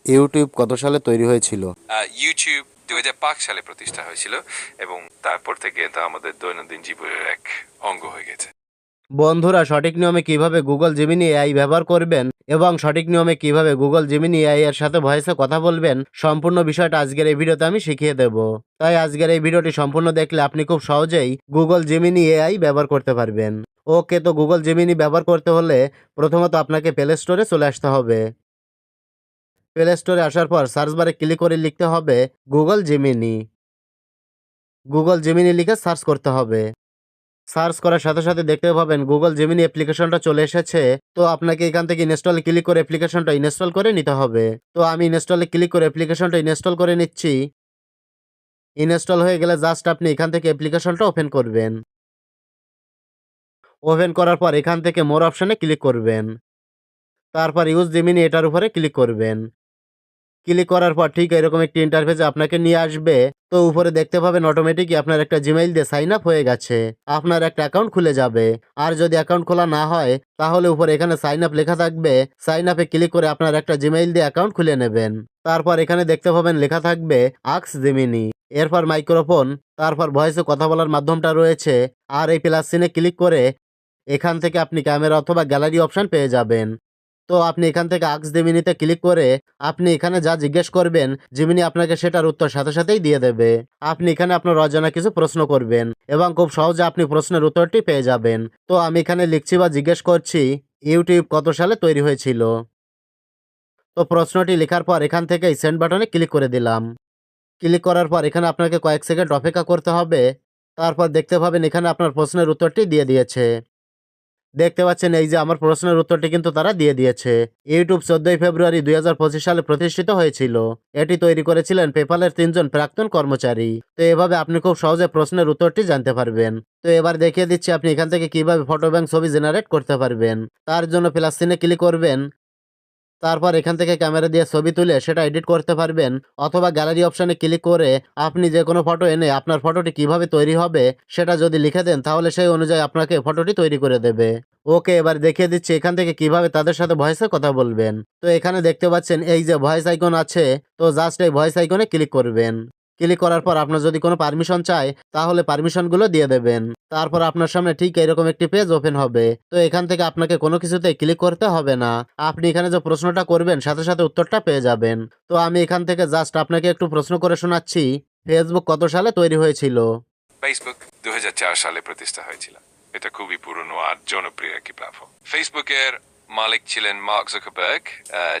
YouTube কত সালে তৈরি হয়েছিল? ইউটিউব 2005 সালে প্রতিষ্ঠা হয়েছিল এবং তারপর থেকে এটা আমাদের দৈনন্দিন জীবনের এক অঙ্গ হয়ে গেছে। বন্ধুরা, সঠিক নিয়মে কিভাবে গুগল জেমিনি এআই ব্যবহার করবেন এবং সঠিক নিয়মে কিভাবে গুগল জেমিনি এআই এর সাথে ভয়েসে কথা বলবেন, সম্পূর্ণ বিষয়টা আজকের এই ভিডিওতে আমি শিখিয়ে দেব। তাই আজকের এই ভিডিওটি সম্পূর্ণ দেখলে আপনি খুব সহজেই গুগল জেমিনি এআই ব্যবহার করতে পারবেন। ওকে, তো গুগল জেমিনি ব্যবহার করতে হলে প্রথমত আপনাকে প্লে স্টোরে চলে আসতে হবে। প্লে স্টোরে আসার পর সার্চ বারে ক্লিক করে লিখতে হবে গুগল জেমিনি। গুগল জেমিনি লিখে সার্চ করতে হবে। সার্চ করার সাথে সাথে দেখতে পাবেন গুগল জেমিনি অ্যাপ্লিকেশনটা চলে এসেছে। তো আপনাকে এখান থেকে ইনস্টলে ক্লিক করে অ্যাপ্লিকেশনটা ইনস্টল করে নিতে হবে। তো আমি ইনস্টলে ক্লিক করে অ্যাপ্লিকেশনটা ইনস্টল করে নিচ্ছি। ইনস্টল হয়ে গেলে জাস্ট আপনি এখান থেকে অ্যাপ্লিকেশনটা ওপেন করবেন। ওপেন করার পর এখান থেকে মোর অপশনে ক্লিক করবেন। তারপর ইউজ জেমিনি এটার উপরে ক্লিক করবেন। ক্লিক করার পর ঠিক এরকম একটি ইন্টারফেসে আপনাকে নিয়ে আসবে। তো উপরে দেখতে পাবেন অটোমেটিকই আপনার একটা জিমেইল দিয়ে সাইন আপ হয়ে গেছে। আপনার একটা অ্যাকাউন্ট খুলে যাবে। আর যদি অ্যাকাউন্ট খোলা না হয় তাহলে উপরে এখানে সাইন আপ লেখা থাকবে। সাইন আপে ক্লিক করে আপনার একটা জিমেইল দিয়ে অ্যাকাউন্ট খুলে নেবেন। তারপর এখানে দেখতে পাবেন লেখা থাকবে আক্স জেমিনি, এরপর মাইক্রোফোন, তারপর ভয়েসে কথা বলার মাধ্যমটা রয়েছে। আর এই প্লাস চিহ্নে ক্লিক করে এখান থেকে আপনি ক্যামেরা অথবা গ্যালারি অপশন পেয়ে যাবেন। তো আপনি এখান থেকে আস্ক জেমিনিতে ক্লিক করে আপনি এখানে যা জিজ্ঞেস করবেন, জেমিনি আপনাকে সেটার উত্তর সাথে সাথেই দিয়ে দেবে। আপনি এখানে আপনার অজানা কিছু প্রশ্ন করবেন এবং খুব সহজে আপনি প্রশ্নের উত্তরটি পেয়ে যাবেন। তো আমি এখানে লিখছি বা জিজ্ঞেস করছি, ইউটিউব কত সালে তৈরি হয়েছিল? তো প্রশ্নটি লেখার পর এখান থেকে সেন্ড বাটনে ক্লিক করে দিলাম। ক্লিক করার পর এখানে আপনাকে কয়েক সেকেন্ড অপেক্ষা করতে হবে। তারপর দেখতে পাবেন এখানে আপনার প্রশ্নের উত্তরটি দিয়ে দিয়েছে। দেখতে পাচ্ছেন এই যে আমার প্রশ্নের উত্তরটি কিন্তু তারা দিয়ে দিয়েছে। ইউটিউব 14 ফেব্রুয়ারি 2025 সালে প্রতিষ্ঠিত হয়েছিল। এটি তৈরি করেছিলেন পেপালের 3 জন প্রাক্তন কর্মচারী। তো এভাবে আপনি খুব সহজে প্রশ্নের উত্তরটি জানতে পারবেন। তো এবার দেখিয়ে দিচ্ছি আপনি এখান থেকে কিভাবে ফটো এবং ছবি জেনারেট করতে পারবেন। তার জন্য প্লাস চিহ্নে ক্লিক করবেন। তারপর এখান থেকে ক্যামেরা দিয়ে ছবি তুলে সেটা এডিট করতে পারবেন অথবা গ্যালারি অপশনে ক্লিক করে আপনি যে কোনো ফটো এনে আপনার ফটোটি কিভাবে তৈরি হবে সেটা যদি লিখে দেন তাহলে সেই অনুযায়ী আপনাকে ফটোটি তৈরি করে দেবে। ওকে, এবার দেখিয়ে দিচ্ছি এখান থেকে কিভাবে তাদের সাথে ভয়েসে কথা বলবেন। তো এখানে দেখতে পাচ্ছেন এই যে ভয়েস আইকন আছে, তো জাস্ট এই ভয়েস আইকনে ক্লিক করবেন। ক্লিক করার পর আপনার যদি কোনো পারমিশন চায় তাহলে পারমিশনগুলো দিয়ে দেবেন। তারপর আপনার সামনে ঠিক এরকম একটি পেজ ওপেন হবে। তো এখান থেকে আপনাকে কোনো কিছুতে ক্লিক করতে হবে না। আপনি এখানে যে প্রশ্নটা করবেন সাথে সাথে উত্তরটা পেয়ে যাবেন। তো আমি এখান থেকে জাস্ট আপনাকে একটু প্রশ্ন করে শোনাচ্ছি, ফেসবুক কত সালে তৈরি হয়েছিল? ফেসবুক 2004 সালে প্রতিষ্ঠা হয়েছিল। এটা খুবই পুরনো আর জনপ্রিয় একটি প্ল্যাটফর্ম। ফেসবুকের মালিক ছিলেন মার্ক জুকারবার্গ,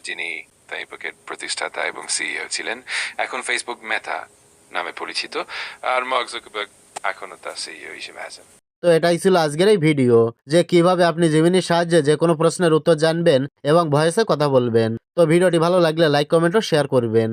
যিনি ফেসবুকের প্রতিষ্ঠাতা এবং সিইও ছিলেন। এখন ফেসবুক মেটা নামে পরিচিত, আর মার্ক জুকারবার্গ এখনো তার সিইও হিসেবে আছেন। তো এটাই ছিল আজকের এই ভিডিও, যে কিভাবে আপনি জেমিনির সাহায্যে যে কোনো প্রশ্নের উত্তর জানবেন এবং ভয়েসে কথা বলবেন। তো ভিডিওটি ভালো লাগলে লাইক, কমেন্ট ও শেয়ার করবেন।